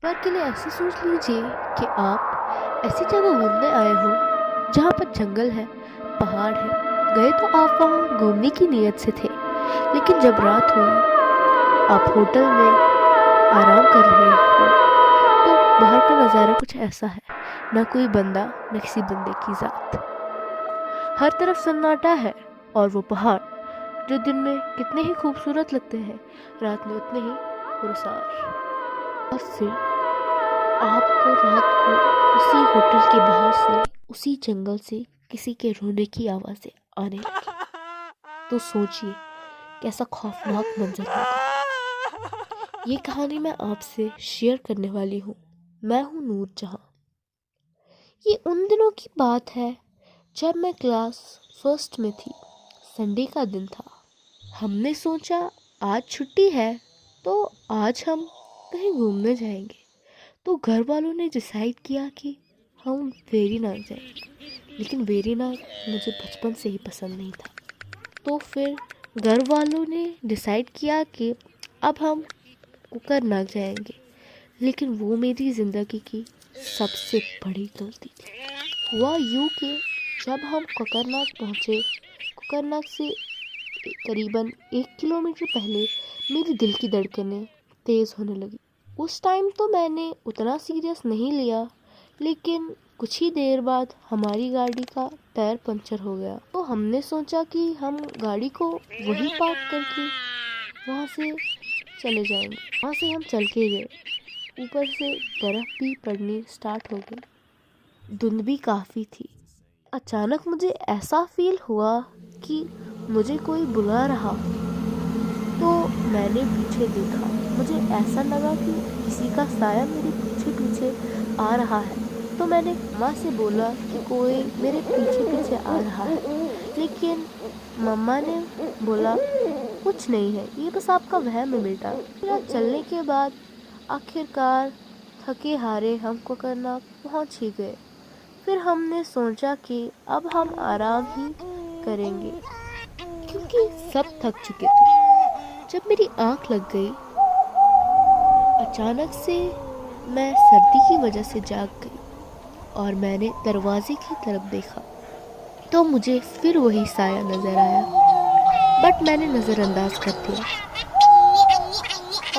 बार के लिए ऐसे सोच लीजिए कि आप ऐसी जगह घूमने आए हो जहाँ पर जंगल है, पहाड़ है। गए तो आप वहाँ घूमने की नीयत से थे, लेकिन जब रात हुई, आप होटल में आराम कर रहे हो, तो बाहर का नज़ारा कुछ ऐसा है। ना कोई बंदा, न किसी बंदे की जात। हर तरफ सन्नाटा है, और वो पहाड़ जो दिन में कितने ही खूबसूरत लगते हैं, रात में उतने ही पुरस्कार। और फिर आपको रात को उसी होटल के बाहर से, उसी जंगल से किसी के रोने की आवाज़ें आने लगी। तो सोचिए कैसा खौफनाक मंजर होगा। ये कहानी मैं आपसे शेयर करने वाली हूँ। मैं हूँ नूर जहाँ। ये उन दिनों की बात है जब मैं क्लास फर्स्ट में थी। संडे का दिन था। हमने सोचा आज छुट्टी है तो आज हम कहीं घूमने जाएंगे। तो घर वालों ने डिसाइड किया कि हम वेरीनाग जाएंगे, लेकिन वेरीनाग मुझे बचपन से ही पसंद नहीं था। तो फिर घर वालों ने डिसाइड किया कि अब हम कुकरनाग जाएंगे, लेकिन वो मेरी ज़िंदगी की सबसे बड़ी गलती थी। हुआ यूँ कि जब हम कुकरनाग पहुँचे, कुकरनाग से करीबन 1 किलोमीटर पहले मेरी दिल की धड़कनें तेज़ होने लगी। उस टाइम तो मैंने उतना सीरियस नहीं लिया, लेकिन कुछ ही देर बाद हमारी गाड़ी का टायर पंचर हो गया। तो हमने सोचा कि हम गाड़ी को वहीं पार्क करके वहाँ से चले जाएंगे। वहाँ से हम चल के गए। ऊपर से बर्फ़ भी पड़नी स्टार्ट हो गई। धुंध भी काफ़ी थी। अचानक मुझे ऐसा फील हुआ कि मुझे कोई बुला रहा। तो मैंने पीछे देखा। मुझे ऐसा लगा कि किसी का साया मेरे पीछे पीछे आ रहा है। तो मैंने मम्मा से बोला कि कोई मेरे पीछे पीछे आ रहा है, लेकिन मम्मा ने बोला कुछ नहीं है, ये बस आपका वहम है बेटा। फिर चलने के बाद आखिरकार थके हारे हम कोकरनाग पहुंच ही गए। फिर हमने सोचा कि अब हम आराम ही करेंगे, क्योंकि सब थक चुके थे। जब मेरी आंख लग गई, अचानक से मैं सर्दी की वजह से जाग गई और मैंने दरवाजे की तरफ देखा तो मुझे फिर वही साया नजर आया, बट मैंने नज़रअंदाज कर दिया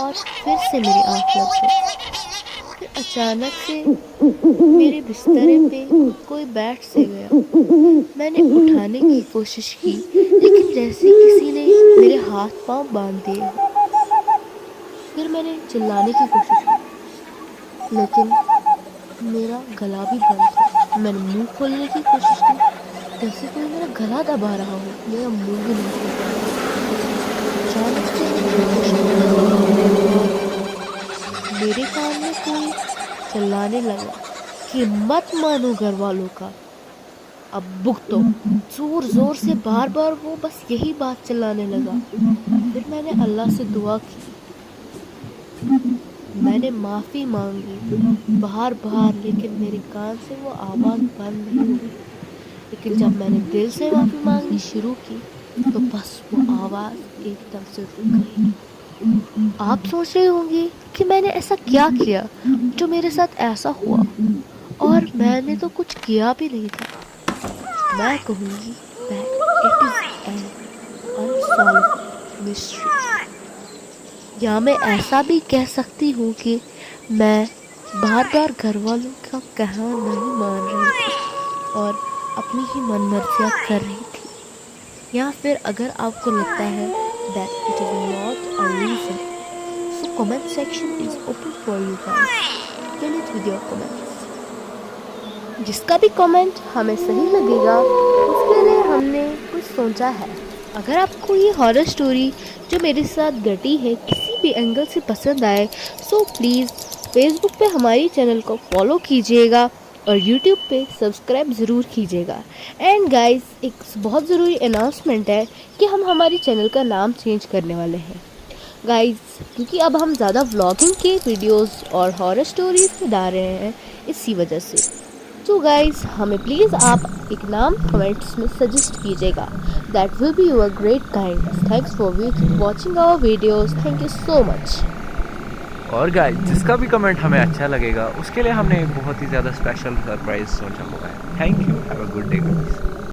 और फिर से मेरी आंख लग गई। फिर अचानक से मेरे बिस्तरे पे कोई बैठ से गया। मैंने उठाने की कोशिश की, लेकिन जैसे किसी ने मेरे हाथ पांव बांध दिए। फिर मैंने चिल्लाने की कोशिश की, लेकिन मेरा गला भी बंद था। मैंने मुंह खोलने की कोशिश की, जैसे कोई मेरा गला दबा रहा हो। मेरा मुंह भी नहीं खोल पाया। अचानक से मेरे कान में कोई चिल्लाने लगा कि मत मानो घर वालों का, अब भुगतो। जोर जोर से बार बार वो बस यही बात चिल्लाने लगा। फिर मैंने अल्लाह से दुआ की, मैंने माफ़ी मांगी बार बार, लेकिन मेरे कान से वो आवाज़ बंद नहीं हुई। लेकिन जब मैंने दिल से माफ़ी मांगनी शुरू की तो बस वो आवाज़ एकदम से रुक गई। आप सोच रहे होंगे कि मैंने ऐसा क्या किया जो मेरे साथ ऐसा हुआ, और मैंने तो कुछ किया भी नहीं था। मैं कहूँगी that it is an unsolved mystery, या मैं ऐसा भी कह सकती हूँ कि मैं बार बार घर वालों का कहना नहीं मान रही थी और अपनी ही मनमर्जियाँ कर रही थी। या फिर अगर आपको लगता है that it is not a reason, so comment section is open for you guys. Fill it with your comments. जिसका भी कमेंट हमें सही लगेगा उसके लिए हमने कुछ सोचा है। अगर आपको ये हॉरर स्टोरी जो मेरे साथ घटी है किसी भी एंगल से पसंद आए, सो प्लीज़ फेसबुक पे हमारी चैनल को फॉलो कीजिएगा और यूट्यूब पे सब्सक्राइब ज़रूर कीजिएगा। एंड गाइस, एक बहुत ज़रूरी अनाउंसमेंट है कि हम हमारी चैनल का नाम चेंज करने वाले हैं गाइस, क्योंकि अब हम ज़्यादा व्लॉगिंग के वीडियोस और हॉरर स्टोरीज डाल रहे हैं, इसी वजह से। तो गाइस, हमें प्लीज़ आप एक नाम कमेंट्स में सजेस्ट कीजिएगा। That will be your great kind. Thanks for watching our videos. Thank you so much. और गाइस जिसका भी कमेंट हमें अच्छा लगेगा उसके लिए हमने एक बहुत ही ज़्यादा स्पेशल सरप्राइज सोचा हुआ है। Thank you.